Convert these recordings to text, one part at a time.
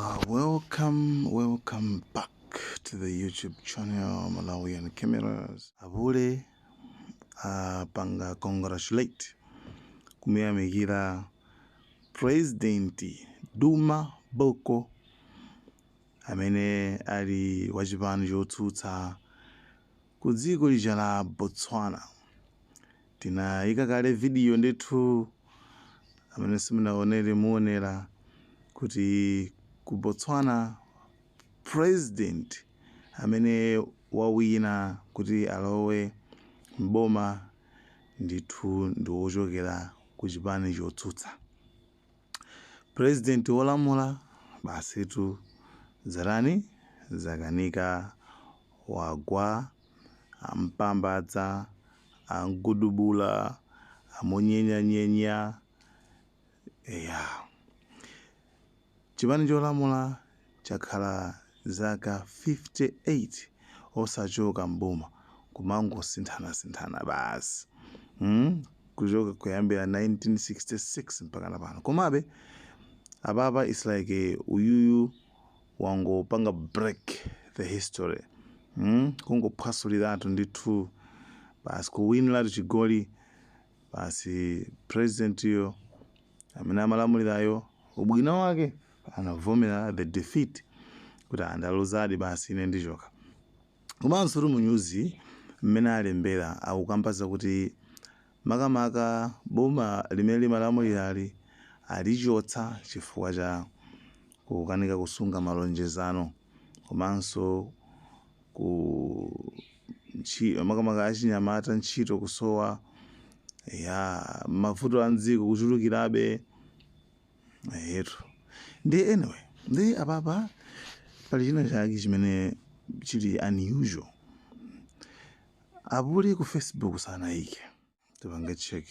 Welcome back to the YouTube channel Malawi and Cameras. Apule panga congratulate kumuyamikira President Duma Boko amene ali wachipani chotsutsa ku dziko lija la Botswana. Tinayika kale video ndithu amene simunaonere muonera kuti ku Botswana president amene wawina kuti alowe mboma ndithu ndi wochokera ku chipani chotsutsa. President wolamula basitu zarani zakanika wagwa ampambadza angudubula amunyenya chipani cholamula chakhala zaka 58 osachoka mboma kumangosinthana basi kuchoka kuyambira 1966 mpaka napano. Komabe ababa it's like uyuyu wangopanga break the history kungophwasuliratu ndithu basi kuwiniratu chigoli basi president yo amene amalamulirayo ubwino wake anavomera the defeat kuti andaluzadi basi ine ndichoka. Komanso mu news mmene alembera akukambaza kuti makamaka boma limene limalamulirali alichotsa chifukwa cha kukanika kusunga malonjezano komanso makamaka achinyamata ntchito kusowa mavuto a mdziko kuchulukirabe yetu. Ndi apapa pali china chake chimene chili unusual. Apule ku Facebook sanayike tipange check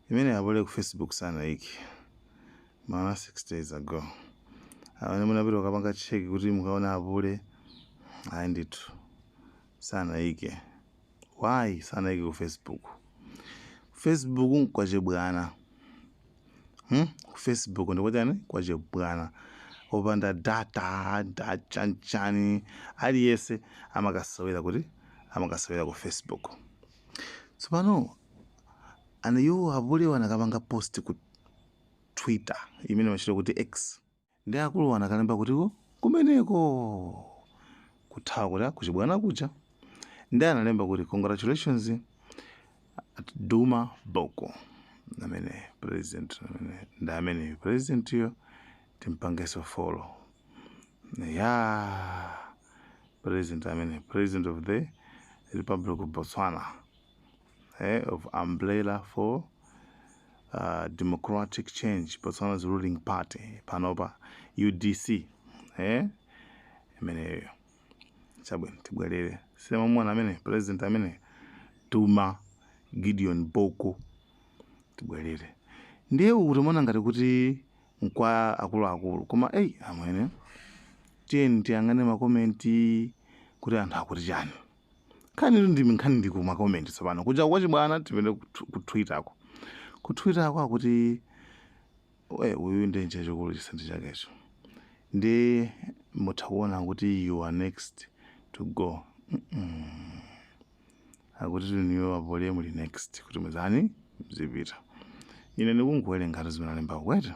imene Apule ku Facebook sanayike mana 6 days ago. Amene munapita ukapanga check kuti mukaona Apule ayi ndithu sanayike. Why sanayike ku Facebook? Facebook nkwachebwana Facebook ndikuti kwachebwana opanda data chanchani aliyese amakasawira ku Facebook. Tsopano aniyo Apule wanakapanga post ku Twitter imene machita kuti X ndi akulu wanakalemba kuti kumeneko kuthawa kuti kuchibwana kucha ndi analemba kuti congratulations at Duma Boko amene president amene president yo timpangeso follow president amene president of the Republic of Botswana of umbrella for democratic change Botswana's ruling party panopa UDC amene chabwino tibwerere sema mwana amene president amene Duma Gideon Boko tibwerere ndiye kuti mona ngati kuti nkwa akulu koma amwene tiyang'ane makomenti kuti anthu akuti chani khani nkhani ndi ku makomenti tsopano kuja kwachibwana tipende ku Twitter ako akuti uyu ndi chachikulu chisenti chakecho ndi muthakuona kuti you are next to go akuti tuniyo Apule muli next kuti muzani mzipita. Ine ndikungowerenga zimenalemba kwete.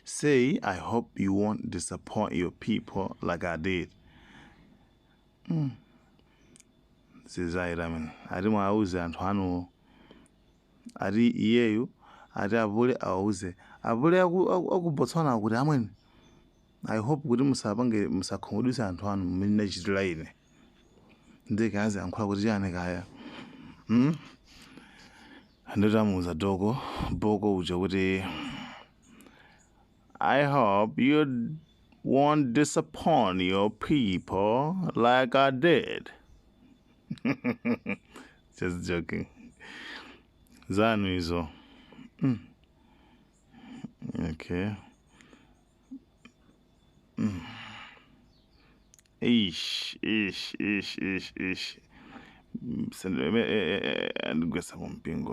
Say, I hope you won't disappoint your people like I did. Sizayiramen. Ati mwauze anthu anu. Ati iyeyu. Ati Apule auze. Apule akubotswana kuti amweni. I hope kuti musakhumudwitsa anthu anu mmene ndachitira ine. Ndikazi ankhula kuti chani kaya. Nditamuza Boko uja kuti I hope you won't disappoint your people like I did. Just joking. Zanu izo. Okay. Ish. Ndigwesa kumpingo.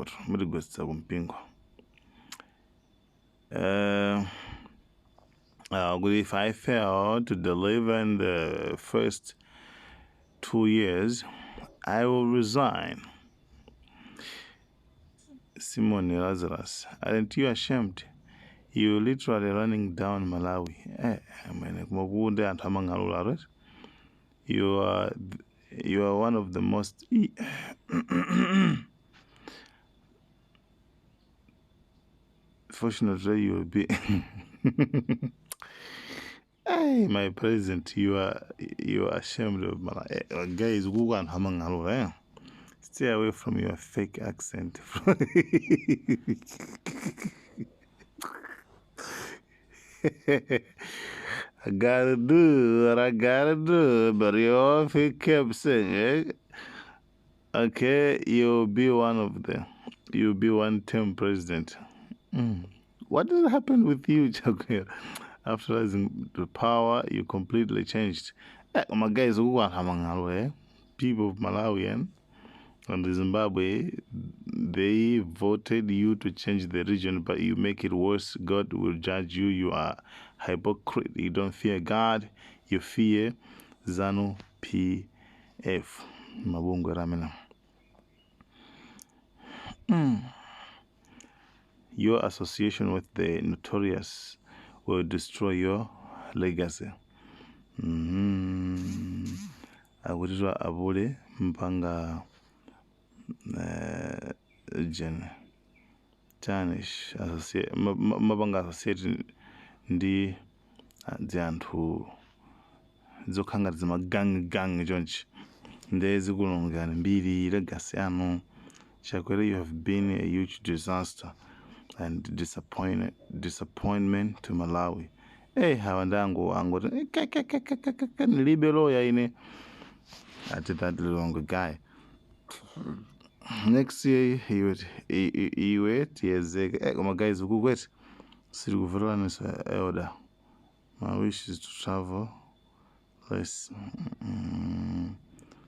if I fail to deliver in the first 2 years, I will resign. Simon Lazarus, aren't you ashamed? You're literally running down Malawi. You are one of the most fortunately you will be hey, my president, you are ashamed of Malawi. Guys, who want Hamangalu, stay away from your fake accent. I gotta do what I gotta do, but you all kept saying, okay, you'll be you'll be one term president. What did happen with you, Chakwe? After rising to power, you completely changed. My guys, who are people of Malawi and Zimbabwe, they voted you to change the region, but you make it worse. God will judge you. You are hypocrite. You don't fear God. You fear ZANU PF. Mabungu Ramina. Your association with the notorious will destroy your legacy. Agudizwa Apule mpanga Jen Chanish mabanga associated ndi anthu zokhanga gang jonchi ndezi kulongana mbiri legacy anu. Chakwera, you have been a huge disaster and disappointment to Malawi. Hawandango ango nilibe ya ine ati that little guy. Next year he wait my guys who wait is elder. My wish is to travel less.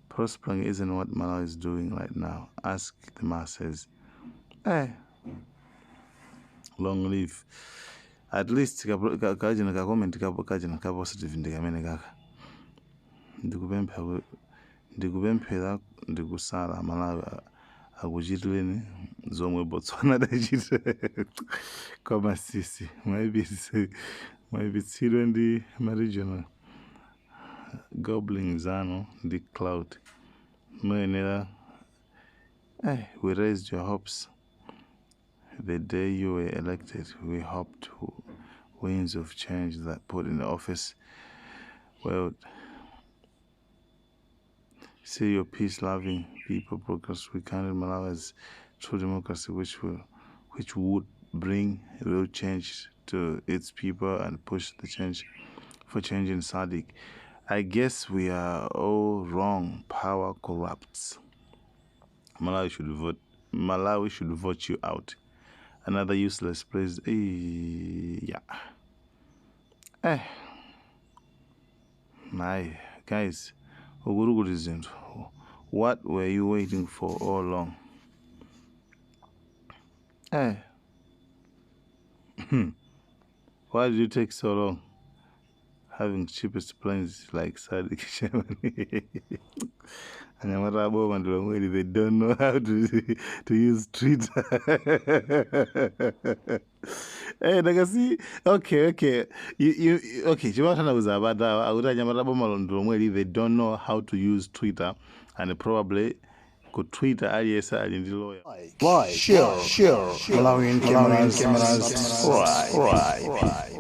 Prospering isn't what Malawi is doing right now. Ask the masses. Long live. At least kajina ka comment kajina ka positive ndikamene kaka. Ndikupemphera ndikusala Malawi akuchitireni zomwe Botswana dachita. Koma sisi maipitsidwe ndi regional goblins ano ndi cloud. We raised your hopes. The day you were elected, we hoped winds of change that put in the office. Well, see your peace-loving people progress. We counted Malawi as true democracy, which would bring real change to its people and push the change for change in SADC. I guess we are all wrong. Power corrupts. Malawi should vote you out. Another useless place. My guys, what were you waiting for all along? Why did you take so long? Having cheapest planes like SADC Germany. And they don't know how to use Twitter. See, okay. They don't know how to use Twitter, and probably could Twitter lawyer. Like, share, Malawian cameras. Right.